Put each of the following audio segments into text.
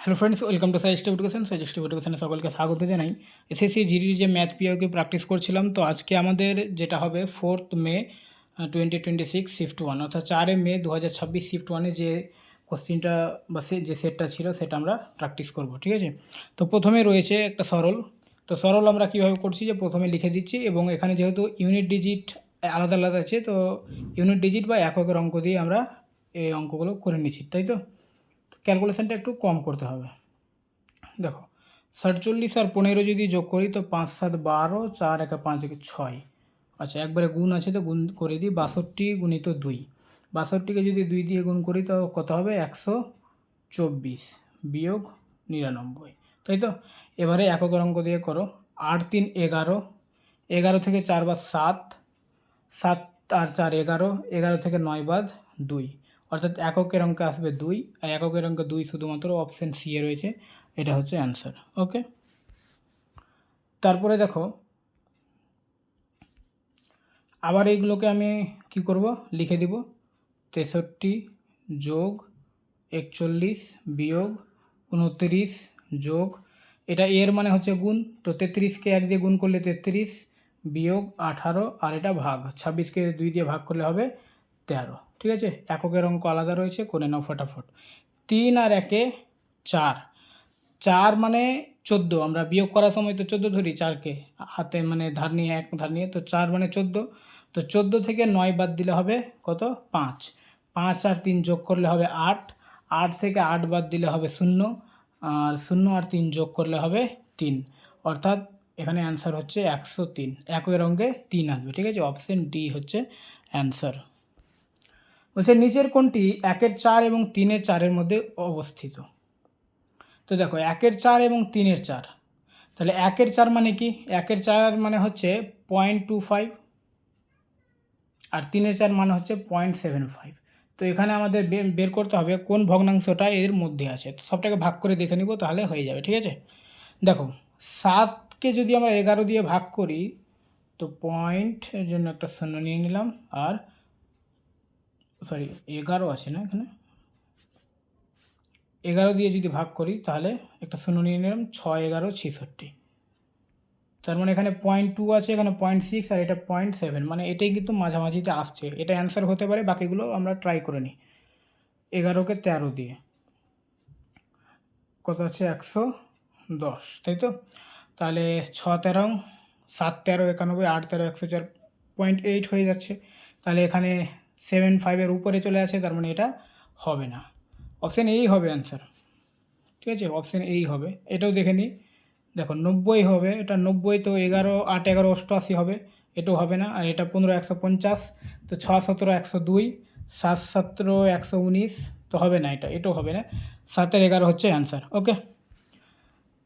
Hello friends, welcome to suggestive education. Suggestive এডুকেশনে সকলকে স্বাগত জানাই। এসএসসি জিডির যে ম্যাথ পিওকে প্র্যাকটিস করছিলাম, তো আজকে আমাদের যেটা হবে 4 মে 2026 শিফট 1, অর্থাৎ 4 মে 2026 শিফট 1-এ যে কোশ্চিনটা বা যে সেটটা ছিল সেটা আমরা প্র্যাকটিস করব, ঠিক আছে। তো প্রথমে রয়েছে একটা সরল। তো সরল আমরা কীভাবে করছি, যে প্রথমে লিখে দিচ্ছি এবং এখানে যেহেতু ইউনিট ডিজিট আলাদা আলাদা আছে, তো ইউনিট ডিজিট বা এককের অঙ্ক দিয়ে আমরা এই অঙ্কগুলো করে নিচ্ছি, তাই তো। ক্যালকুলেশনটা একটু কম করতে হবে। দেখো, 47 আর 15 যদি যোগ করি তো 5 7 12, 4 1 5 1 6। আচ্ছা, একবারে গুণ আছে তো গুণ করে দিই। 62 গুণিত 2, 62কে যদি 2 দিয়ে গুণ করি তো কত হবে? 124 বিয়োগ 99, তাই তো। এবারে এককের অঙ্ক দিয়ে করো। 8 3 11, 11 থেকে 4 বাদ 7, 7 আর 4 11, 11 থেকে 9 বাদ 2, অর্থাৎ এককের অঙ্কে আসবে 2। আর এককের অঙ্কে 2 শুধুমাত্র অপশান সি এ রয়েছে, এটা হচ্ছে অ্যান্সার। ওকে, তারপরে দেখো আবার এইগুলোকে আমি কি করব, লিখে দিব। 63 যোগ 41 বিয়োগ 29 যোগ, এটা এর মানে হচ্ছে গুণ, তো 33কে 1 দিয়ে গুণ করলে 33 বিয়োগ 18, আর এটা ভাগ 26কে 2 দিয়ে ভাগ করলে হবে 13, ঠিক আছে। এককের অঙ্ক আলাদা রয়েছে, করে নাও ফটাফট। 3 আর 1 4, 4 মানে 14, আমরা বিয়োগ করার সময় তো 14 ধরি 4কে হাতে, মানে ধার নিয়ে, এক ধার নিয়ে, তো 4 মানে 14। তো 14 থেকে 9 বাদ দিলে হবে কত? 5, 5 আর 3 যোগ করলে হবে 8, 8 থেকে 8 বাদ দিলে হবে 0, আর 0 আর 3 যোগ করলে হবে 3, অর্থাৎ এখানে অ্যান্সার হচ্ছে 103। একের অঙ্কে 3 আসবে, ঠিক আছে। অপশন ডি হচ্ছে অ্যান্সার। বলছে নিচের কোনটি 1-এর 4 এবং 3-এর 4-এর মধ্যে অবস্থিত? তো দেখো, 1-এর 4 এবং 3-এর 4, তাহলে 1-এর 4 মানে কি? 1-এর 4 মানে হচ্ছে 0.25, আর 3-এর 4 মানে হচ্ছে 0.75। তো এখানে আমাদের বের করতে হবে কোন ভগ্নাংশটা এর মধ্যে আছে। তো সবটাকে ভাগ করে দেখে নিব, তাহলে হয়ে যাবে, ঠিক আছে। দেখো, 7কে যদি আমরা 11 দিয়ে ভাগ করি তো পয়েন্টের জন্য একটা শূন্য নিয়ে নিলাম, আর সরি 11 আছে না এখানে, 11 দিয়ে যদি ভাগ করি তাহলে একটা শূন্য নিয়ে নিলাম, 6 11 66, তার মানে এখানে 0.2 আছে, এখানে 0.6, আর এটা 0.7, মানে এটাই কিন্তু মাঝামাঝিতে আসছে। এটা অ্যান্সার হতে পারে, বাকিগুলো আমরা ট্রাই করে নিই। 11কে 13 দিয়ে কত আছে? 110, তাই তো। তাহলে 6 13, 7 13 91, 8 13 104, 0.8 হয়ে যাচ্ছে। তাহলে এখানে 75-এর উপরে চলে আসে, তার মানে এটা হবে না। অপশান এই হবে অ্যান্সার, ঠিক আছে। অপশান এই হবে। এটাও দেখে নিই। দেখো 90 হবে, এটা 90, তো 11 8 11 88 হবে, এটাও হবে না। আর এটা 15 150, তো 6 17 102, 7 17 119, তো হবে না, এটাও হবে না। 7-এর 11 হচ্ছে অ্যান্সার। ওকে,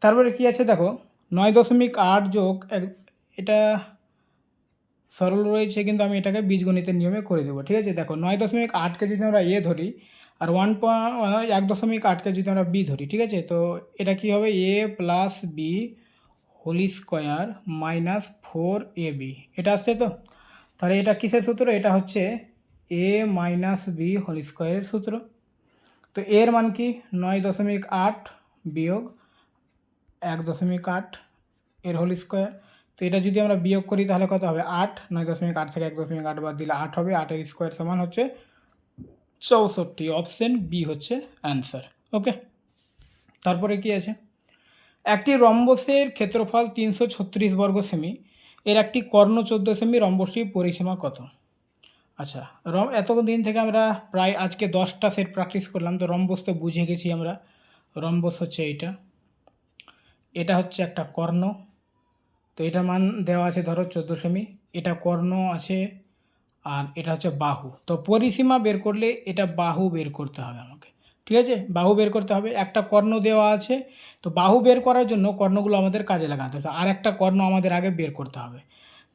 তারপরে কি আছে দেখো, 9.8 যোগ এটা সরল রয়েছে, কিন্তু আমি এটাকে বীজগণিতের নিয়মে করে দেবো, ঠিক আছে। দেখো 9.8কে যদি আমরা এ ধরি, আর 1.8কে যদি আমরা বি ধরি, ঠিক আছে, তো এটা কি হবে? A plus B whole square minus 4ab, এটা আসছে তো। তাহলে এটা কিসের সূত্র? এটা হচ্ছে এ মাইনাস বি হোল স্কোয়ারের সূত্র। তো এর মান কি? 9.8 বিয়োগ 1.8 এর হোল স্কোয়ার। তো এটা যদি আমরা বিয়োগ করি তাহলে কত হবে? 8, 9.8 থেকে 1.8 বাদ দিলে 8 হবে, 8-এর স্কোয়ার সমান হচ্ছে 64। অপশন বি হচ্ছে অ্যান্সার। ওকে, তারপরে কি আছে? একটি রম্বসের ক্ষেত্রফল 336 বর্গ সেমি, এর একটি কর্ণ 14 সেমি, রম্বসটির পরিসীমা কত? আচ্ছা, এতদিন থেকে আমরা প্রায় আজকে 10টা সেট প্র্যাকটিস করলাম, তো রম্বস তো বুঝে গেছি আমরা। রম্বস হচ্ছে এটা হচ্ছে একটা কর্ণ, তো এটার মান দেওয়া আছে ধরো 14 সেমি, এটা কর্ণ আছে, আর এটা হচ্ছে বাহু। তো পরিসীমা বের করলে এটা বাহু বের করতে হবে আমাকে, ঠিক আছে। বাহু বের করতে হবে, একটা কর্ণ দেওয়া আছে, তো বাহু বের করার জন্য কর্ণগুলো আমাদের কাজে লাগাতে হবে, আর একটা কর্ণ আমাদের আগে বের করতে হবে।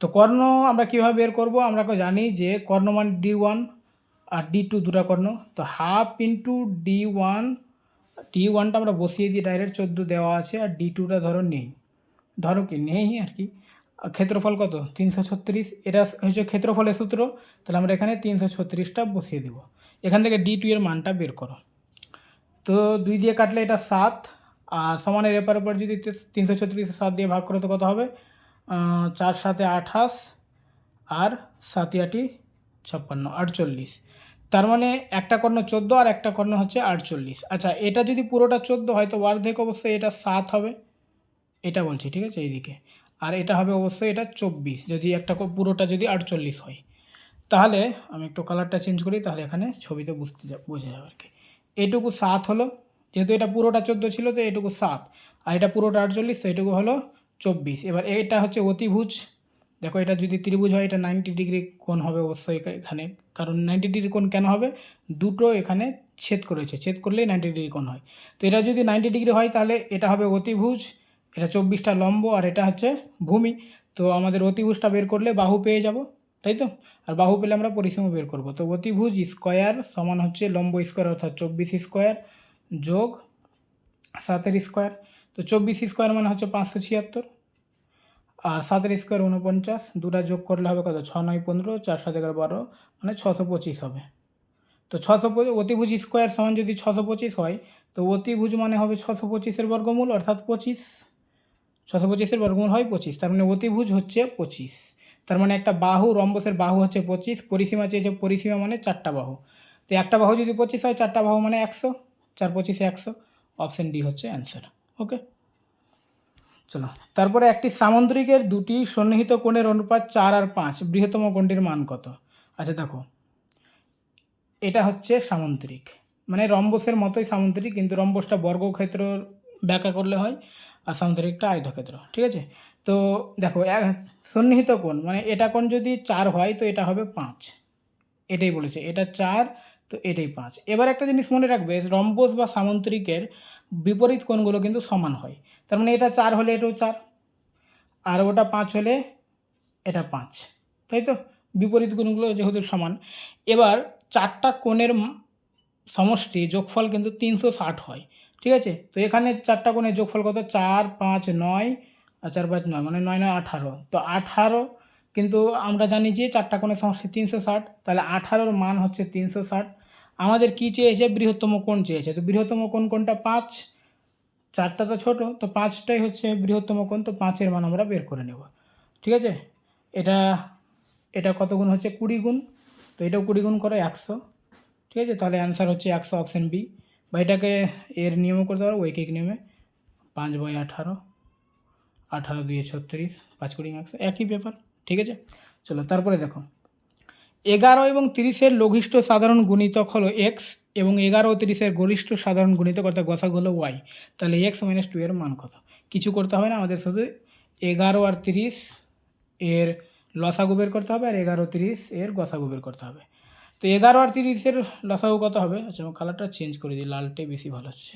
তো কর্ণ আমরা কীভাবে বের করব? আমরা জানি যে কর্ণ মান D1 আর D2 দুটা কর্ণ, তো হাফ ইন্টু D1টা আমরা বসিয়ে দিই ডাইরেক্ট, 14 দেওয়া আছে, আর D2টা ধরো নেই, নেই আর কি। ক্ষেত্রফল কত? 336, এটা হচ্ছে ক্ষেত্রফলের সূত্র, তাহলে আমরা এখানে 336টা বসিয়ে দেব। এখান থেকে D2 এর মানটা বের করো। তো 2 দিয়ে কাটলে এটা 7, আর সমানের এপার ওপর যদি 336 7 দিয়ে ভাগ করো তো কত হবে? 4 7 28 আর 7 8 56 48। তার মানে একটা কর্ণ 14 আর একটা কর্ণ হচ্ছে 48। আচ্ছা, এটা যদি পুরোটা 14 হয় তো অর্ধেক অবশ্যই এটা 7 হবে, এটা বলছি, ঠিক আছে, এইদিকে। আর এটা হবে অবশ্যই এটা 24, যদি একটা পুরোটা যদি 48 হয়। তাহলে আমি একটু কালারটা চেঞ্জ করি, তাহলে এখানে ছবিতে বোঝা যাবে আর কি। এটুকু 7 হলো, যেহেতু এটা পুরোটা 14 ছিল তো এটুকু 7, আর এটা পুরোটা 48, তো এটুকু হলো 24। এবার এটা হচ্ছে অতিভুজ। দেখো, এটা যদি ত্রিভুজ হয় এটা 90 ডিগ্রি কোণ হবে অবশ্যই এখানে, কারণ 90 ডিগ্রি কোণ কেন হবে? দুটো এখানে ছেদ করেছে, ছেদ করলেই 90 ডিগ্রি কোণ হয়। তো এটা যদি 90 ডিগ্রি হয় তাহলে এটা হবে অতিভুজ, এটা 24টা লম্ব আর এটা হচ্ছে ভূমি। তো আমাদের অতিভুজটা বের করলে বাহু পেয়ে যাব, তাই তো? আর বাহু পেলে আমরা পরিসীমা বের করব। তো অতিভুজ স্কোয়ার সমান হচ্ছে লম্ব স্কোয়ার অর্থাৎ 24 স্কোয়ার যোগ 7 স্কোয়ার। তো 24 স্কোয়ার মানে হচ্ছে 576, আর 7 স্কোয়ার 49, দুটা যোগ করলে হবে কত? 6 9 15, 4 7 11 12, মানে 625 হবে। তো 625 অতিভুজ স্কোয়ার সমান যদি 625 হয়, তো অতিভুজ মানে হবে 625-এর বর্গমূল অর্থাৎ 25। 625-এর বর্গমূল হয় 25, তার মানে অতিভুজ হচ্ছে 25। তার মানে একটা বাহু, রম্বসের বাহু হচ্ছে 25, পরিসীমা চেয়েছে, পরিসীমা মানে 4টা বাহু। তো একটা বাহু যদি 25 হয়, 4টা বাহু মানে 100, 4 25 100। অপশন ডি হচ্ছে অ্যান্সার। ওকে, চলো তারপরে একটি সামুদ্রিকের দুটি সন্নিহিত কোণের অনুপাত 4 আর 5, বৃহত্তম কোণটির মান কত? আচ্ছা দেখো, এটা হচ্ছে সামুদ্রিক, মানে রম্বসের মতোই সামুদ্রিক, কিন্তু রম্বসটা বর্গক্ষেত্র ব্যাখ্যা করলে হয় আর সামুদ্রিকটা আয়তক্ষেত্র, ঠিক আছে? তো দেখো, সন্নিহিত কোণ মানে এটা কোণ যদি 4 হয় তো এটা হবে 5, এটাই বলেছে, এটা 4 তো এটাই 5। এবার একটা জিনিস মনে রাখবে, রম্বস বা সামুদ্রিকের বিপরীত কোণগুলো কিন্তু সমান হয়। তার মানে এটা 4 হলে এটাও 4, আর ওটা 5 হলে এটা 5, তাই তো? বিপরীত কোণগুলো যেহেতু সমান। এবার 4টা কোণের সমষ্টি যোগফল কিন্তু 360 হয়, ঠিক আছে? তো এখানে 4টা কোণের যোগফল কত? 4 5 9, আর 4 5 9, মানে 9 9 18। তো 18, কিন্তু আমরা জানি যে 4টা কোণের সমষ্টি 360, তাহলে 18-র মান হচ্ছে 360। আমাদের কি চেয়েছে? বৃহত্তম কোণ চেয়েছে। তো বৃহত্তম কোণ কোনটা? 5। 4টা তো ছোটো, তো 5টাই হচ্ছে বৃহত্তম কোণ, তো 5-এর মান আমরা বের করে নেব, ঠিক আছে? এটা এটা কত গুণ হচ্ছে? 20 গুণ। তো এটাও 20 গুণ করে 100, ঠিক আছে? তাহলে অ্যান্সার হচ্ছে 100, অপশান বি। বা এটাকে এর নিয়মও করতে পারো, ঐকিক নিয়মে, 5/18, 18 2 36, 5 20 100, একই ব্যাপার, ঠিক আছে? চলো তারপরে দেখো, 11 এবং 30-এর লঘিষ্ঠ সাধারণ গুণিতক হলো এক্স, এবং 11 ও 30-এর গরিষ্ঠ সাধারণ গুণিতক অর্থাৎ গসাগু হলো ওয়াই। তাহলে x - 2 এর মান কত? কিছু করতে হবে না, আমাদের শুধু 11 আর 30 এর লসাগু বের করতে হবে, আর 11 30 এর গসাগু বের করতে হবে। তো 11 আর 30-এর লসাগু কত হবে? আচ্ছা, আমি কালারটা চেঞ্জ করে দিই, লালটাই বেশি ভালো হচ্ছে।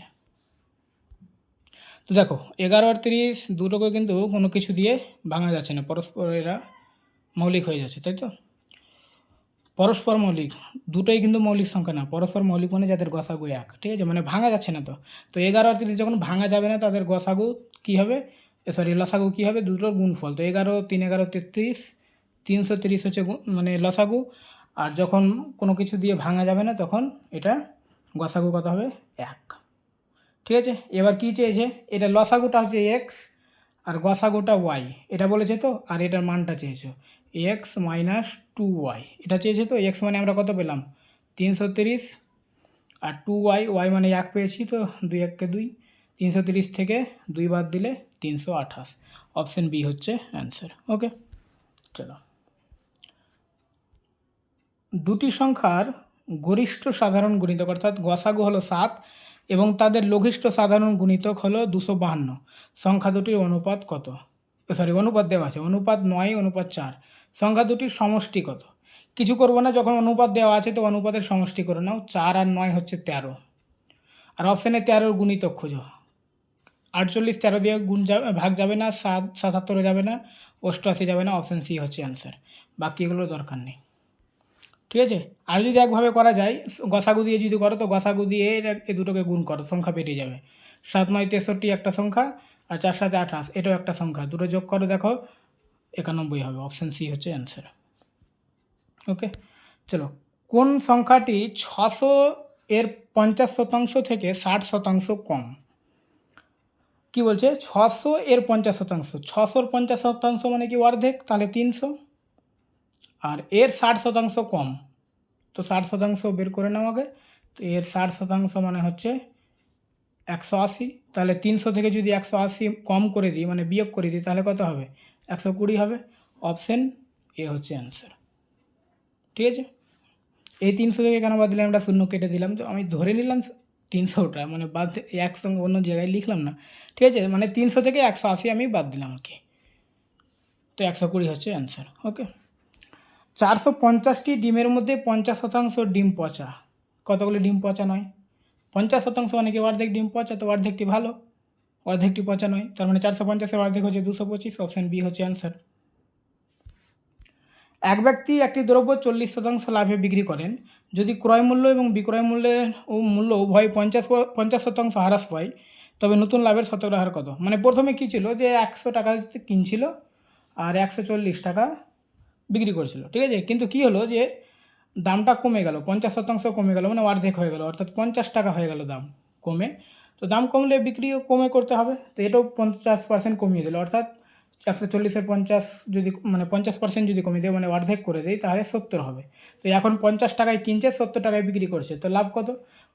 তো দেখো, 11 আর 30 দুটোকে কিন্তু কোনো কিছু দিয়ে ভাঙা যাচ্ছে না, পরস্পর এরা মৌলিক হয়ে যাচ্ছে, তাই তো? পরস্পর মৌলিক, দুটোই কিন্তু মৌলিক সংখ্যা না, পরস্পর মৌলিক মানে যাদের গসাগু 1, ঠিক আছে? মানে ভাঙা যাচ্ছে না। তো 11 আর 30 যখন ভাঙা যাবে না, তাদের গসাগু কী হবে? লসাগু কী হবে? দুটোর গুণফল। তো 11 3 11 33, 330 হচ্ছে মানে লসাগু। আর যখন কোনো কিছু দিয়ে ভাঙা যাবে না তখন এটা গসাগু কত হবে? 1, ঠিক আছে? এবার কী চেয়েছে? এটা লসাগুটা হচ্ছে এক্স আর গসাগুটা ওয়াই, এটা বলেছে তো, আর এটার মানটা চেয়েছে x - 2y, এটা চেয়েছে তো। x মানে আমরা কত পেলাম? 330, আর 2y, y মানে 1 পেয়েছি, তো 2 1 কে 2, 330 থেকে 2 বাদ দিলে 328। অপশন বি হচ্ছে অ্যান্সার। ওকে, চলো, দুটি সংখ্যার গরিষ্ঠ সাধারণ গুণিতক অর্থাৎ গসাগু হলো 7 এবং তাদের লঘিষ্ঠ সাধারণ গুণিতক হলো 252। সংখ্যা দুটির অনুপাত কত? অনুপাত দেওয়া আছে, অনুপাত 9:4। সংখ্যা দুটির সমষ্টি কত? কিছু করবো না, যখন অনুপাত দেওয়া আছে তো অনুপাতের সমষ্টি করে নাও। 4 আর 9 হচ্ছে 13, আর অপশানে 13-র গুণিতক খোঁজো। 48 13 দিয়ে গুণ যাবে, ভাগ যাবে না, 77 যাবে না, 88 যাবে না, অপশান সি হচ্ছে অ্যান্সার। বাকি এগুলো দরকার নেই, ঠিক আছে? আর যদি একভাবে করা যায়, গসাগু দিয়ে যদি করো তো গসাগু দিয়ে এ দুটোকে গুণ করো, সংখ্যা বেরিয়ে যাবে। 7 9 63 একটা সংখ্যা, আর 4 7 28 এটাও একটা সংখ্যা, দুটো যোগ করো, দেখো 91 হবে। অপশান সি হচ্ছে অ্যান্সার। ওকে, চলো, কোন সংখ্যাটি 600 এর 50% থেকে 60% কম। কি বলছে 600 এর 50%, 600-র 50% মানে কি অর্ধেক, তাহলে 300, আর এর 60% কম, তো 60% বের করে নাও আগে। তো এর 60% মানে হচ্ছে 180, তাহলে 300 থেকে যদি 180 কম করে দিই মানে বিয়োগ করে দিই তাহলে কত হবে, 120 হবে। অপশন এ হচ্ছে অ্যান্সার। ঠিক আছে, এই 300 থেকে কেন বাদ দিলাম, আমরা শূন্য কেটে দিলাম, তো আমি ধরে নিলাম 300টা, মানে বাদ একসঙ্গে অন্য জায়গায় লিখলাম না। ঠিক আছে, মানে 300 থেকে 180 আমি বাদ দিলাম আর কি, তো 120 হচ্ছে অ্যান্সার। ওকে, 450টি ডিমের মধ্যে 50% ডিম পচা, কতগুলো ডিম পচা নয়, 50% মানে কি অর্ধেক ডিম পচা, তো অর্ধেকটি ভালো, অর্ধেকটি পচা নয়, তার মানে 450-এর অর্ধেক হচ্ছে 225, অপশান বি হচ্ছে অ্যান্সার। এক ব্যক্তি একটি দ্রব্য 40% লাভে বিক্রি করেন, যদি ক্রয় মূল্য এবং বিক্রয় মূল্যের মূল্য উভয় 50% হ্রাস পায়, তবে নতুন লাভের শতকরা হার কত। মানে প্রথমে কী ছিল যে 100 টাকা কিনছিল আর 140 টাকা বিক্রি করছিল, ঠিক আছে, কিন্তু কি হলো যে দামটা কমে গেল, 50% কমে গেল, মানে অর্ধেক হয়ে গেল, অর্থাৎ 50 টাকা হয়ে গেল দাম কমে। তো দাম কমলে বিক্রিও কমে করতে হবে, তো এটাও 50% কমিয়ে দিল, অর্থাৎ 140-এর 50 যদি মানে 50% যদি কমিয়ে দেয় মানে অর্ধেক করে দেয় তাহলে 70 হবে। তো এখন 50 টাকায় কিনছে, 70 টাকায় বিক্রি করছে, তো লাভ কত,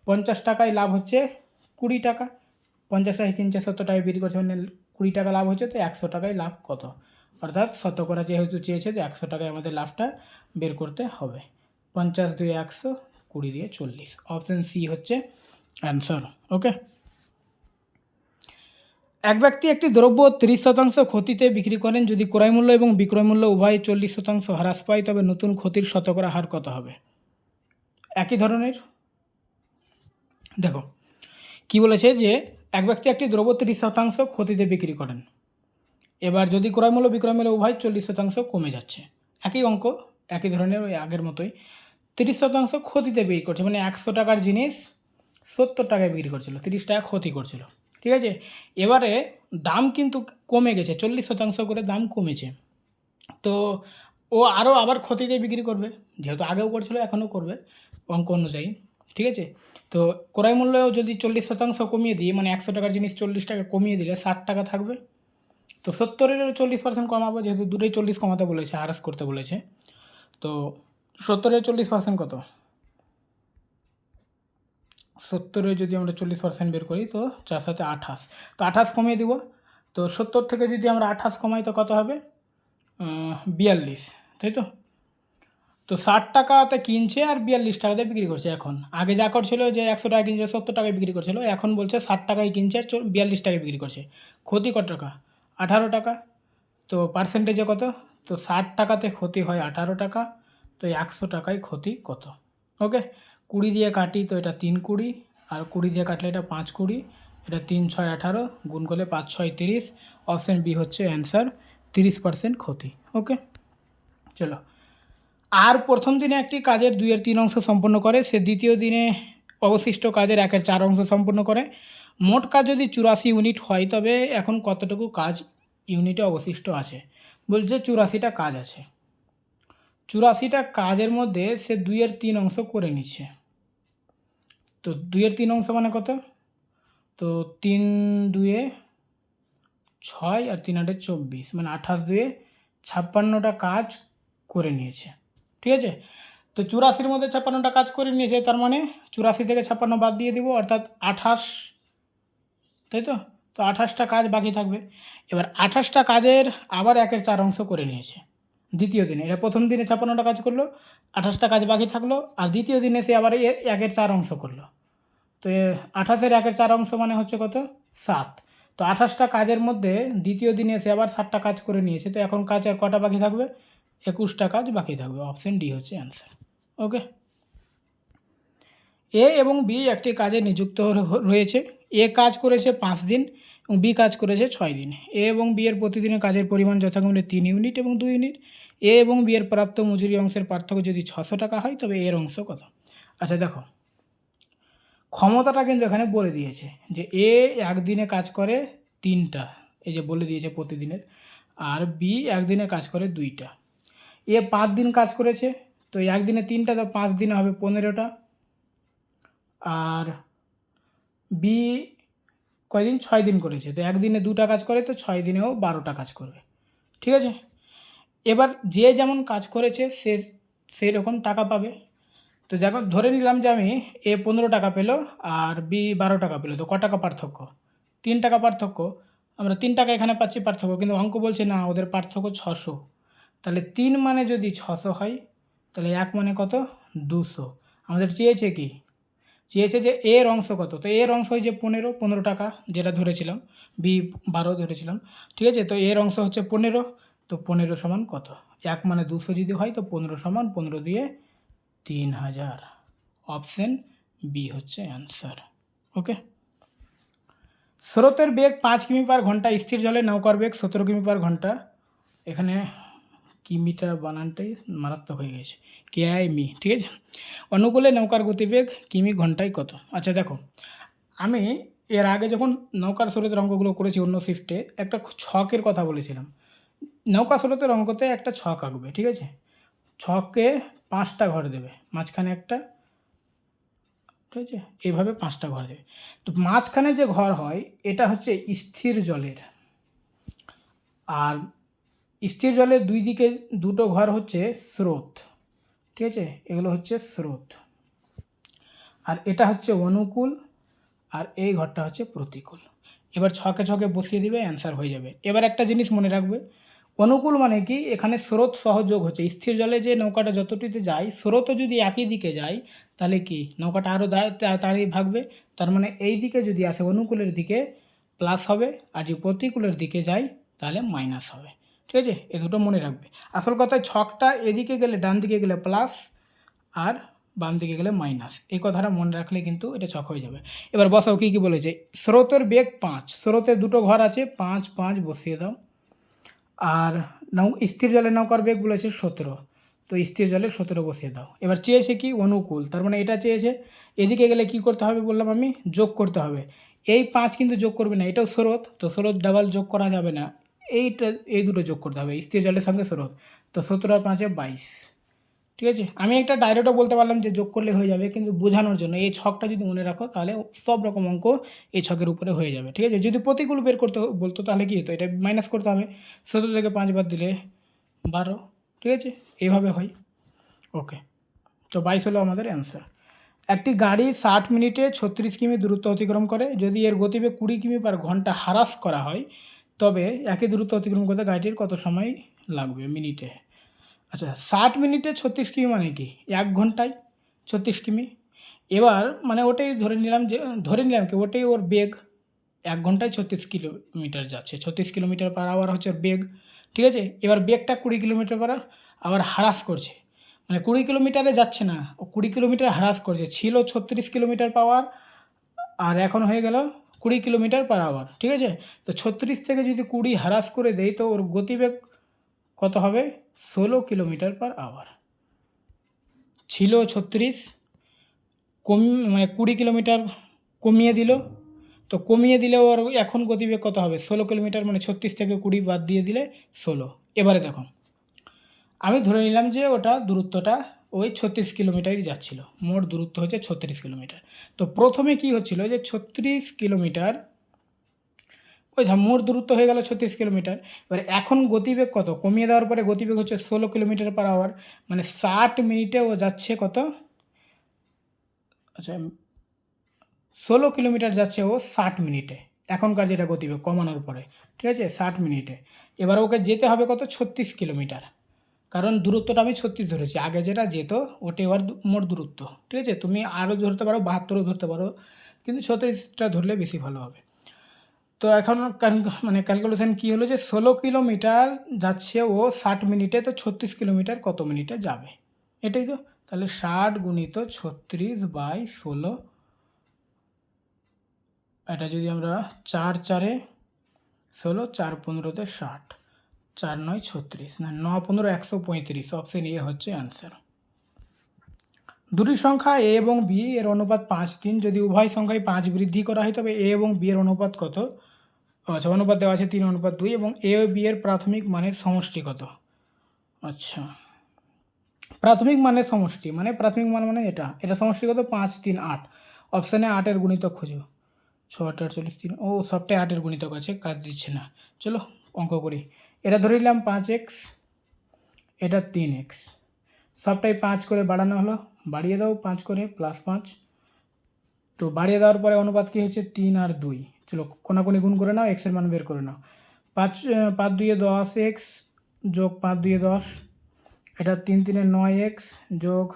50 টাকায় লাভ হচ্ছে 20 টাকা, 50 টাকায় কিনছে 70 টাকায় বিক্রি করছে মানে 20 টাকা লাভ হচ্ছে, তো 100 টাকায় লাভ কত, অর্থাৎ শতকরা যেহেতু চেয়েছে যে 100 টাকায় আমাদের লাভটা বের করতে হবে। 50 দিয়ে 100, 20 দিয়ে 40, অপশান সি হচ্ছে অ্যান্সার। ওকে, এক ব্যক্তি একটি দ্রব্য 30% ক্ষতিতে বিক্রি করেন, যদি ক্রয় মূল্য এবং বিক্রয় মূল্য উভয় 40% হ্রাস পায়, তবে নতুন ক্ষতির শতকরা হার কত হবে। একই ধরনের, দেখো কি বলেছে যে এক ব্যক্তি একটি দ্রব্য 30% ক্ষতিতে বিক্রি করেন, এবার যদি ক্রয় মূল্য বিক্রয় মূল্য উভয় 40% কমে যাচ্ছে, একই অঙ্ক, একই ধরনের ওই আগের মতোই, 30% ক্ষতিতে বিক্রি করছে, মানে 100 টাকার জিনিস 70 টাকায় বিক্রি করছিল, 30 টাকা ক্ষতি করছিল, ঠিক আছে। এবারে দাম কিন্তু কমে গেছে, 40% করে দাম কমেছে, তো ও আরও আবার ক্ষতিতে বিক্রি করবে, যেহেতু আগেও করছিল এখনও করবে অঙ্ক অনুযায়ী, ঠিক আছে। তো ক্রয় মূল্য যদি 40% কমিয়ে দিই, মানে 100 টাকার জিনিস 40 টাকা কমিয়ে দিলে 60 টাকা থাকবে, তো 70-এর 40% কমাবো, যেহেতু দুটোই 40 কমাতে বলেছে, হ্রাস করতে বলেছে, তো 70-এর 40% কত, 70-এ যদি আমরা 40% বের করি তো 4 সাথে 28, তো 28 কমিয়ে দিব, তো 70 থেকে যদি আমরা 28 কমাই তো কত হবে, 42, তাই তো। তো 60 টাকাতে কিনছে আর 42 টাকাতে বিক্রি করছে, এখন আগে যা করছিল যে 100 টাকা কিনছিল 70 টাকায় বিক্রি করছিল, এখন বলছে 60 টাকায় কিনছে আর 42 টাকায় বিক্রি করছে, ক্ষতি কত টাকা, 18 টাকা, তো পার্সেন্টেজে কত, তো 60 টাকাতে ক্ষতি হয় 18 টাকা, তো 100 টাকায় ক্ষতি কত। ওকে, 20 দিয়ে কাটি তো এটা 3-20, আর 20 দিয়ে কাটলে এটা 5-20, এটা 3-6 18, গুণ করলে 5-6 30, অপশান বি হচ্ছে অ্যান্সার, 30% ক্ষতি। ওকে, চলো, আর প্রথম দিনে একটি কাজের 2/3 অংশ সম্পন্ন করে, সে দ্বিতীয় দিনে অবশিষ্ট কাজের 1/4 অংশ সম্পন্ন করে, মোট কাজ যদি 84 ইউনিট হয়, তবে এখন কতটুকু কাজ ইউনিটে অবশিষ্ট আছে, বলছে 84টা কাজ আছে, 84টা কাজের মধ্যে সে 2/3 অংশ করে নিচ্ছে, তো 2/3 অংশ মানে কত, তো 3-2 6 আর 3-8 24, মানে 28-2 56টা কাজ করে নিয়েছে, ঠিক আছে। তো 84-র মধ্যে 56টা কাজ করে নিয়েছে, তার মানে 84 থেকে 56 বাদ দিয়ে দিব, অর্থাৎ 28, তাই তো। তো 28টা কাজ বাকি থাকবে, এবার 28টা কাজের আবার 1/4 অংশ করে নিয়েছে দ্বিতীয় দিনে, এটা প্রথম দিনে 56টা কাজ করলো, 28টা কাজ বাকি থাকলো, আর দ্বিতীয় দিনে সে আবার 1/4 অংশ করলো, তো 28-এর 1/4 অংশ মানে হচ্ছে কত, 7, তো 28টা কাজের মধ্যে দ্বিতীয় দিনে সে আবার 7টা কাজ করে নিয়েছে, তো এখন কাজ আর কটা বাকি থাকবে, 21টা কাজ বাকি থাকবে, অপশান ডি হচ্ছে অ্যান্সার। ওকে, এ এবং বি একটি কাজে নিযুক্ত রয়েছে, এ কাজ করেছে 5 দিন এবং বি কাজ করেছে 6 দিন, এ এবং বি এর প্রতিদিনের কাজের পরিমাণ যথাক্রমে 3 ইউনিট এবং 2 ইউনিট, এ এবং বি এর প্রাপ্ত মজুরি অংশের পার্থক্য যদি 600 টাকা হয়, তবে এর অংশ কত। আচ্ছা দেখো, ক্ষমতাটা কিন্তু এখানে বলে দিয়েছে যে এ একদিনে কাজ করে 3টা, এই যে বলে দিয়েছে প্রতিদিনের, আর বি একদিনে কাজ করে 2টা, এ 5 দিন কাজ করেছে, তো একদিনে 3টা, তো 5 দিনে হবে 15টা, আর বি কয়দিন 6 দিন করেছে, তো একদিনে 2টা কাজ করে, তো 6 দিনেও 12টা কাজ করবে। ঠিক আছে, এবার যে যেমন কাজ করেছে সে সেই রকম টাকা পাবে। তো যখন ধরে নিলাম যে আমি এ 15 টাকা পেলো আর বি 12 টাকা পেলো, তো ক টাকা পার্থক্য? 3 টাকা পার্থক্য। আমরা 3 টাকা এখানে পাচ্ছি পার্থক্য, কিন্তু অঙ্ক বলছে না ওদের পার্থক্য 600। তাহলে 3 মানে যদি 600 হয়, তাহলে 1 মানে কত? 200। আমাদের চেয়েছে কি? চেয়েছে যে এর অংশ কত, তো এর অংশ হচ্ছে 15 টাকা যেটা ধরেছিলাম, বি 12 ধরেছিলাম। ঠিক আছে, তো এর অংশ হচ্ছে 15, তো 15 সমান কত? 1 মানে 200 যদি হয়, তো 15 সমান 15 দিয়ে 3000। অপশন বি হচ্ছে অ্যান্সার। ওকে। স্রোতের বেগ 5 কিমি পার ঘন্টা, স্থির জলে নৌকার বেগ 17 কিমি পার ঘন্টা। এখানে কিমিটা বানানটাই মারাত্মক হয়ে গেছে, কেআইমি। ঠিক আছে, অনুকূলে নৌকার গতিবেগ কিমি ঘন্টায় কত? আচ্ছা দেখো, আমি এর আগে যখন নৌকার স্রোতের অঙ্কগুলো করেছি অন্য শিফটে, একটা ছকের কথা বলেছিলাম। নৌকা স্রোতের অঙ্কতে একটা ছক আঁকবে। ঠিক আছে, ছকে 5টা ঘর দেবে, মাঝখানে একটা। ঠিক আছে, এইভাবে 5টা ঘর দেবে। তো মাঝখানে যে ঘর হয় এটা হচ্ছে স্থির জলের, আর স্থির জলের দুই দিকে দুটো ঘর হচ্ছে স্রোত। ঠিক আছে, এগুলো হচ্ছে স্রোত, আর এটা হচ্ছে অনুকূল, আর এই ঘরটা হচ্ছে প্রতিকূল। এবার ছকে ছকে বসিয়ে দিবে, অ্যান্সার হয়ে যাবে। এবার একটা জিনিস মনে রাখবে, অনুকূল মানে কি? এখানে স্রোত সহযোগ হচ্ছে, স্থির জলে যে নৌকাটা যতটিতে যায় স্রোতও যদি একই দিকে যায়, তাহলে কি নৌকাটা আরও তাড়াতাড়ি ভাগবে। তার মানে এই দিকে যদি আসে অনুকূলের দিকে প্লাস হবে, আর যদি প্রতিকূলের দিকে যায় তাহলে মাইনাস হবে। ঠিক আছে, এ দুটো মনে রাখবে। আসল কথায় ছকটা এদিকে গেলে, ডান দিকে গেলে প্লাস, আর বাম দিকে গেলে মাইনাস, এই কথাটা মনে রাখলে কিন্তু এটা ছক হয়ে যাবে। এবার বসাও কী কী বলেছে। স্রোতের বেগ 5, স্রোতের দুটো ঘর আছে, 5 5 বসিয়ে দাও। আর স্থির জলের নৌকার বেগ বলেছে 17, তো স্থির জলে 17 বসিয়ে দাও। এবার চেয়েছে কি? অনুকূল, তার মানে এটা চেয়েছে। এদিকে গেলে কি করতে হবে বললাম আমি? যোগ করতে হবে। এই 5 কিন্তু যোগ করবে না, এটাও স্রোত, তো স্রোত ডাবল যোগ করা যাবে না, এই দুটো যোগ করতে হবে, স্থির জলের সঙ্গে স্রোত। তো 17 আর 5 22। ঠিক আছে, আমি একটা ডাইরেক্টও বলতে পারলাম যে যোগ করলে হয়ে যাবে, কিন্তু বোঝানোর জন্য এই ছকটা যদি মনে রাখো তাহলে সব রকম অঙ্ক এই ছকের উপরে হয়ে যাবে। ঠিক আছে, যদি প্রতিকূল বের করতে বলতো তাহলে কি হতো? এটা মাইনাস করতে হবে, 17 থেকে 5 বাদ দিলে 12। ঠিক আছে, এইভাবে হয়। ওকে, তো 22 হলো আমাদের অ্যান্সার। একটি গাড়ি 60 মিনিটে 36 কিমি দূরত্ব অতিক্রম করে, যদি এর গতিবেগ 20 কিমি পার ঘন্টা হ্রাস করা হয়, তবে একই দূরত্ব অতিক্রম করতে গাড়িটির কত সময় লাগবে মিনিটে? আচ্ছা, 60 মিনিটে 36 কিমি মানে কি? 1 ঘন্টায় 36 কিমি। এবার মানে ওটাই ধরে নিলাম কি ওটাই ওর বেগ, 1 ঘন্টায় 36 কিলোমিটার যাচ্ছে, 36 কিলোমিটার পার আওয়ার হচ্ছে ওর বেগ। ঠিক আছে, এবার বেগটা 20 কিলোমিটার পার আবার হ্রাস করছে, মানে 20 কিলোমিটারে যাচ্ছে না, ও 20 কিলোমিটার হ্রাস করছে। ছিল 36 কিলোমিটার পাওয়ার, আর এখন হয়ে গেল 20 কিলোমিটার পার আওয়ার। ঠিক আছে, তো 36 থেকে যদি 20 হ্রাস করে দেয়, তো ওর গতিবেগ কত হবে? 16 কিলোমিটার পার আওয়ার। ছিল 36, মানে 20 কিলোমিটার কমিয়ে দিল, তো কমিয়ে দিলে ওর এখন গতিবেগ কত হবে? 16 কিলোমিটার, মানে 36 থেকে 20 বাদ দিয়ে দিলে 16। এবারে দেখো, আমি ধরে নিলাম যে ওটা দূরত্বটা ওই 36 কিলোমিটারই যাচ্ছিল, মোট দূরত্ব হচ্ছে 36 কিলোমিটার। তো প্রথমে কি হচ্ছিল যে 36 কিলোমিটার, ওই মোট দূরত্ব হয়ে গেল 36 কিলোমিটার। এবার এখন গতিবেগ কত? কমিয়ে দেওয়ার পরে গতিবেগ হচ্ছে 16 কিলোমিটার পার আওয়ার, মানে 60 মিনিটে ও যাচ্ছে কত? আচ্ছা, 16 কিলোমিটার যাচ্ছে ও 60 মিনিটে, এখনকার যেটা গতিবেগ কমানোর পরে। ঠিক আছে, 60 মিনিটে। এবার ওকে যেতে হবে কত? 36 কিলোমিটার, কারণ দূরত্বটা আমি 36 ধরেছি, আগে যেটা যেত ওটা এবার মোট দূরত্ব। ঠিক আছে, তুমি আরও ধরতে পারো, 72ও ধরতে পারো, কিন্তু 36টা ধরলে বেশি ভালো হবে। তো এখন মানে ক্যালকুলেশন কী হলো যে 16 কিলোমিটার যাচ্ছে ও 60 মিনিটে, তো 36 কিলোমিটার কত মিনিটে যাবে? এটাই তো। তাহলে 60 গুণিত 36/16, এটা যদি আমরা 4 4-এ 16, 4 15-তে 60, 4 9 36, না 9 15 135, অপশন এ হচ্ছে অ্যান্সার। দুটি সংখ্যা এ এবং বি এর অনুপাত 5:3, যদি উভয় সংখ্যায় 5 বৃদ্ধি করা হয় তবে এ এবং বি এর অনুপাত কত? আচ্ছা, অনুপাত দেওয়া আছে 3:2, এবং এ ও বি এর প্রাথমিক মানের সমষ্টি কত? আচ্ছা, প্রাথমিক মানের সমষ্টি মানে প্রাথমিক মান মানে এটা সমষ্টি কত? 5 3 8, অপশানে 8-এর গুণিতক খোঁজো। 6 8 48 3, ও সবটাই 8-এর গুণিতক আছে, কাজ দিচ্ছে না। চলো অঙ্ক করি। এটা ধরে নিলাম 5x, এটা 3x, সবটাই 5 করে বাড়ানো হলো, বাড়িয়ে দাও 5 করে +5। তো বাড়িয়ে দেওয়ার পরে অনুপাত কী হচ্ছে 3 আর 2। চলো কোনাকুনি গুণ করে নাও, এক্সের মান বের করে নাও। 5 2 10x যোগ 5 2 10, এটা 3 3 9x যোগ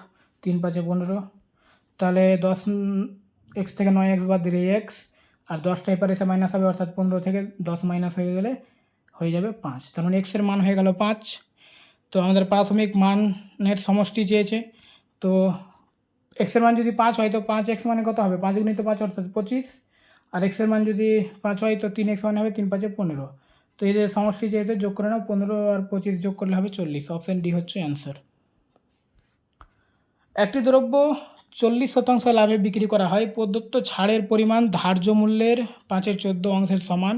3 5 15। তাহলে 10x থেকে 9x বাদ দিলে x, আর 10টা এপারে এসে মাইনাস হবে, অর্থাৎ 15 থেকে 10 মাইনাস হয়ে গেলে হয়ে যাবে 5। তার মানে এক্সের মান হয়ে গেল 5। তো আমাদের প্রাথমিক মানের সমষ্টি চেয়েছে। তো এক্সের মান যদি 5 হয় তো 5x মানে কত হবে, 5 গুণিত 5 অর্থাৎ 25। আর এক্সের মান যদি 5 হয় তো 3x মানে হবে 3 5 15। তো এদের সমষ্টি চেয়েছে, যোগ করে নাও, 15 আর 25 যোগ করলে হবে 40। অপশান ডি হচ্ছে অ্যান্সার। একটি দ্রব্য 40% লাভে বিক্রি করা হয়, প্রদত্ত ছাড়ের পরিমাণ ধার্য মূল্যের 5/14 অংশের সমান,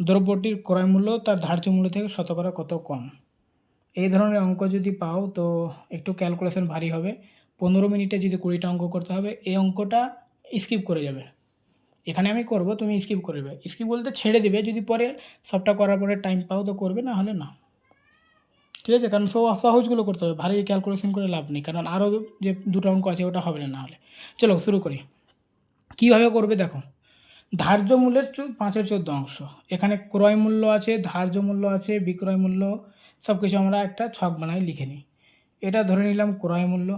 দ্রব্যটির ক্রয় মূল্য তার ধার্য মূল্য থেকে শতকরা কত কম। এই ধরনের অঙ্ক যদি পাও তো একটু ক্যালকুলেশন ভারী হবে। 15 মিনিটে যদি 20টা অঙ্ক করতে হবে, এই অঙ্কটা স্কিপ করে যাবে। এখানে আমি করব, তুমি স্কিপ করবে। স্কিপ বলতে ছেড়ে দেবে, যদি পরে সবটা করার পরে টাইম পাও তো করবে, না হলে না। ঠিক আছে, কারণ সহজগুলো করতে হবে, ভারী ক্যালকুলেশন করে লাভ নেই, কারণ আরও যে দুটো অঙ্ক আছে ওটা হবে না হলে। চলো শুরু করি। কীভাবে করবে দেখো, ধার্য মূল্যের 5/14 অংশ, এখানে ক্রয় মূল্য আছে, ধার্য মূল্য আছে, বিক্রয় মূল্য, সব কিছু আমরা একটা ছক বানাই লিখে নিই। এটা ধরে নিলাম ক্রয় মূল্য,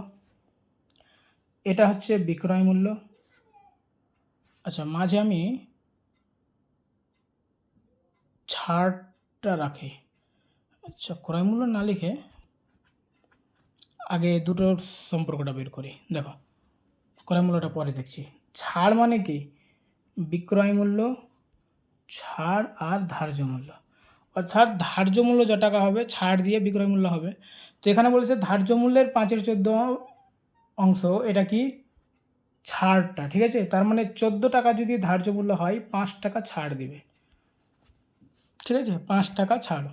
এটা হচ্ছে বিক্রয় মূল্য। আচ্ছা, মাঝে আমি ছাড়টা রাখি। আচ্ছা, ক্রয় মূল্য না লিখে আগে দুটোর সম্পর্কটা বের করি। দেখো, ক্রয় মূল্যটা পরে দেখছি। ছাড় মানে কি, বিক্রয় মূল্য ছাড় আর ধার্য মূল্য, অর্থাৎ ধার্য মূল্য যত টাকা হবে ছাড় দিয়ে বিক্রয় মূল্য হবে। তো এখানে বলেছে ধার্য মূল্যের 5/14 অংশ, এটা কি ছাড়টা, ঠিক আছে। তার মানে 14 টাকা যদি ধার্য মূল্য হয়, 5 টাকা ছাড় দিবে, ঠিক আছে, 5 টাকা ছাড়।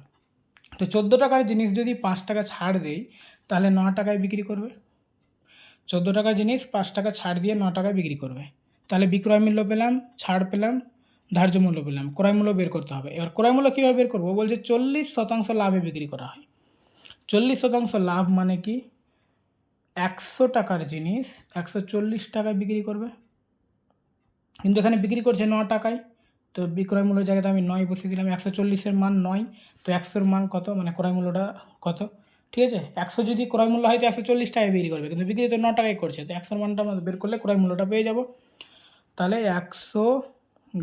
তো 14 টাকার জিনিস যদি 5 টাকা ছাড় দেই, তাহলে 9 টাকায় বিক্রি করবে। 14 টাকার জিনিস 5 টাকা ছাড় দিয়ে 9 টাকায় বিক্রি করবে। তাহলে বিক্রয় মূল্য পেলাম, ছাড় পেলাম, ধার্য মূল্য পেলাম, ক্রয় মূল্য বের করতে হবে। এবার ক্রয় মূল্য কীভাবে বের করবো, বলছে 40% লাভে বিক্রি করা হয়। 40% লাভ মানে কি, 100 টাকার জিনিস 140 টাকায় বিক্রি করবে, কিন্তু এখানে বিক্রি করছে 9 টাকায়। তো বিক্রয় মূল্যের জায়গাতে আমি 9 বসিয়ে দিলাম, 140-এর মান 9, তো 100-র মান কত, মানে ক্রয় মূল্যটা কত, ঠিক আছে। 100 যদি ক্রয় মূল্য হয় তো 140 টাকায় বিক্রি করবে, কিন্তু বিক্রি তো 9 টাকায় করছে, তো 100-র মানটা আমরা বের করলে ক্রয় মূল্যটা পেয়ে যাব। তাহলে 100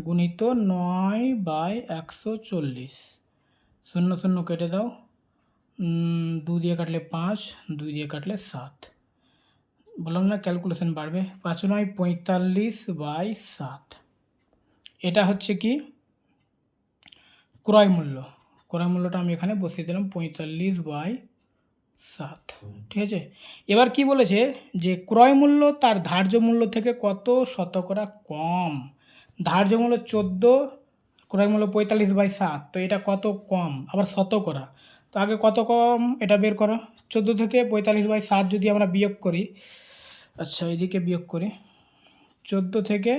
গুণিত 9/140, 0 0 কেটে দাও, 2 দিয়ে কাটলে 5, 2 দিয়ে কাটলে 7। বললাম না ক্যালকুলেশন বাড়বে। 5 9 45/7, এটা হচ্ছে কি ক্রয় মূল্য। ক্রয় মূল্যটা আমি এখানে বসিয়ে দিলাম 45/7, ঠিক আছে। এবার কি বলেছে যে ক্রয় মূল্য তার ধার্য মূল্য থেকে কত শতকরা কম। ধার্য মূল্য 14, ক্রয় মূল্য 45/7, তো এটা কত কম, আবার শতকরা। তো আগে কত কম এটা বের করো। 14 থেকে 45/7 যদি আমরা বিয়োগ করি, আচ্ছা এইদিকে বিয়োগ করি, 14 থেকে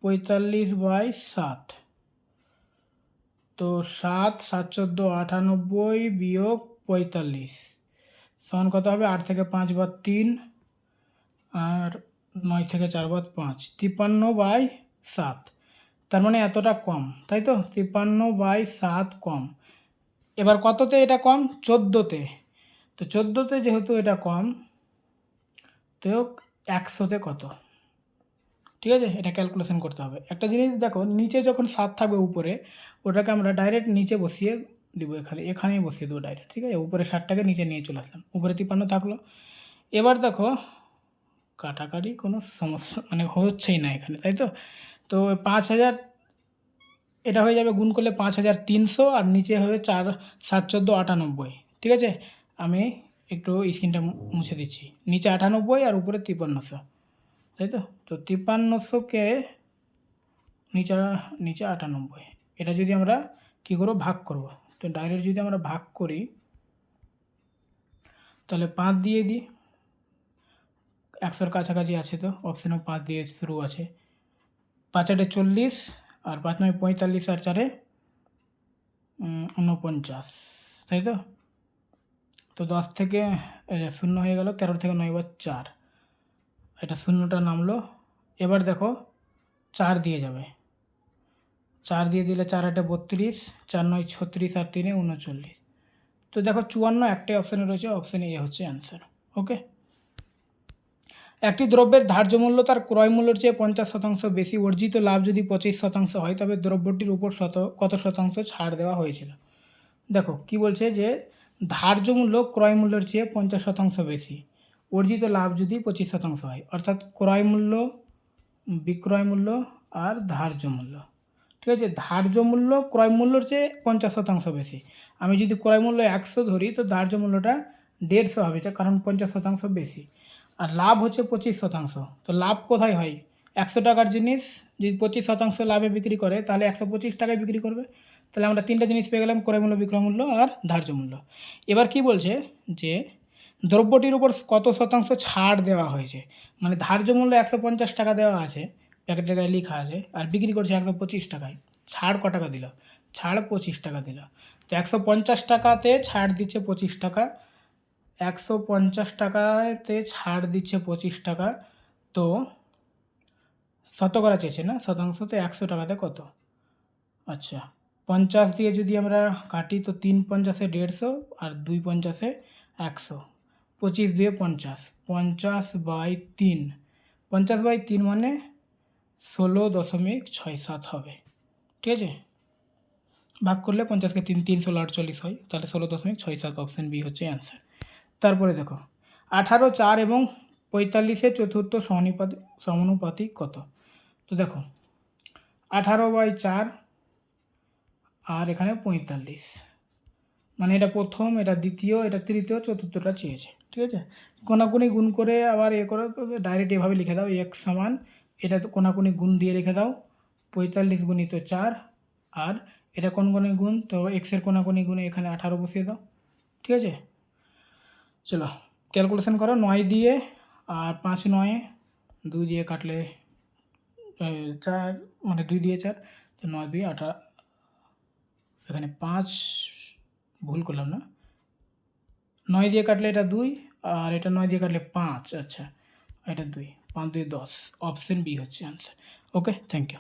45/7, তো 7 7 14 98 বিয়োগ 45 সমান কত হবে, 8 থেকে 5 বাদ 3 আর 9 থেকে 4 বাদ 5, 53/7। তার মানে এতটা কম, তাই তো, 53/7 কম। এবার কততে এটা কম, 14তে। তো 14তে যেহেতু এটা কম, তো 100তে কত, ঠিক আছে, এটা ক্যালকুলেশন করতে হবে। একটা জিনিস দেখো, নিচে যখন 7 থাকবে উপরে, ওটাকে আমরা ডাইরেক্ট নিচে বসিয়ে দিব, এখানেই বসিয়ে দেবো ডাইরেক্ট, ঠিক আছে। উপরে 7টাকে নিচে নিয়ে চলে আসলাম, উপরে 53 থাকলো। এবার দেখো কাটাকাটি কোনো সমস্যা মানে হচ্ছেই না এখানে, তাই তো। তো 5000 এটা হয়ে যাবে, গুণ করলে 5300, আর নিচে হবে 4 7 14 98, ঠিক আছে। আমি একটু স্ক্রিনটা মুছে দিচ্ছি, নিচে 98 আর উপরে 5300, তাই তো। তো 5300কে নিচে 98, এটা যদি আমরা কী করবো, ভাগ করব। তো ডাইরেক্ট যদি আমরা ভাগ করি, তাহলে 5 দিয়ে দিই, 100-র কাছাকাছি আছে, তো অপশানে 5 দিয়ে শুরু আছে। 5 8 40 আর 5 9 45 আর 4 49, তাই তো? তো 10 থেকে 0 হয়ে গেল, 13 থেকে 9 বার 4, এটা শূন্যটা নামলো। এবার দেখো 4 দিয়ে যাবে, 4 দিয়ে দিলে 4 8 32, 4 9 36 আর 3 39। তো দেখো 54 একটাই অপশানে রয়েছে, অপশান এ হচ্ছে অ্যান্সার। ওকে, একটি দ্রব্যের ধার্য মূল্য তার ক্রয় মূল্যের চেয়ে 50% বেশি, অর্জিত লাভ যদি 25% হয় তবে দ্রব্যটির উপর কত শতাংশ ছাড় দেওয়া হয়েছিল। দেখো কি বলছে যে ধার্য মূল্য ক্রয় মূল্যের চেয়ে 50% বেশি, অর্জিত লাভ যদি 25% হয়, অর্থাৎ ক্রয় মূল্য, বিক্রয় মূল্য আর ধার্য মূল্য। ঠিক আছে, ধার্য মূল্য ক্রয় মূল্যের চেয়ে 50% বেশি। আমি যদি ক্রয় মূল্য 100 ধরি তো ধার্য মূল্যটা 150 হবে, কারণ 50% বেশি। আর লাভ হচ্ছে 25%। তো লাভ কোথায় হয়? 100 টাকার জিনিস যদি 25% লাভে বিক্রি করে তাহলে 125 টাকায় বিক্রি করবে। তাহলে আমরা 3টা জিনিস পেয়ে গেলাম, ক্রয় মূল্য, বিক্রয় মূল্য আর ধার্য মূল্য। এবার কি বলছে যে দ্রব্যটির উপর কত শতাংশ ছাড় দেওয়া হয়েছে, মানে ধার্য মূল্য 150 টাকা দেওয়া আছে, প্যাকেটের গায়ে লেখা আছে, আর বিক্রি করছে 125 টাকায়, ছাড় ক টাকা দিল? ছাড় 25 টাকা দিল। তো 150 টাকাতে ছাড় দিচ্ছে 25 টাকা, 150 টাকাতে ছাড় দিচ্ছে 25 টাকা। তো শতকরা চেয়েছে না, শতাংশ, তো 100 টাকাতে কত? আচ্ছা, 50 দিয়ে যদি আমরা কাটি তো 3 50-এ 150 আর 2 50-এ 100, 25 দিয়ে 50, 50/3, 50/3 মানে 16.67 হবে। ঠিক আছে, ভাগ করলে 50-কে 3 3 16 48 হয়, তাহলে 16.67, অপশান বি হচ্ছে অ্যান্সার। তারপরে দেখো 18 4 এবং 45-এর চতুর্থ সমানুপাতিক কত? তো দেখো 18/4 আর এখানে 45, মানে এটা প্রথম, এটা দ্বিতীয়, এটা তৃতীয়, চতুর্থটা চেয়েছে। ঠিক আছে, কোনাকুনি গুণ করে আবার করো, তো ডাইরেক্ট এভাবে লিখে দাও, x সমান, এটা তো কোনাকুনি গুণ দিয়ে লিখে দাও 45 গুণিত 4, আর এটা কোনাকুনি গুণ, তো এক্সের কোনাকুনি গুণে এখানে 18 বসিয়ে দাও। ঠিক আছে, চলো ক্যালকুলেশন করো, 9 দিয়ে আর 5 9, 2 দিয়ে কাটলে 4, মানে 2 দিয়ে 4, তো 9 2 18, এখানে 5 ভুল করলাম না, 9 দিয়ে কাটলে এটা 2 আর এটা 9 দিয়ে কাটলে 5, আচ্ছা এটা 2, 5 2 10, অপশান বি হচ্ছে আনসার। Okay, thank you.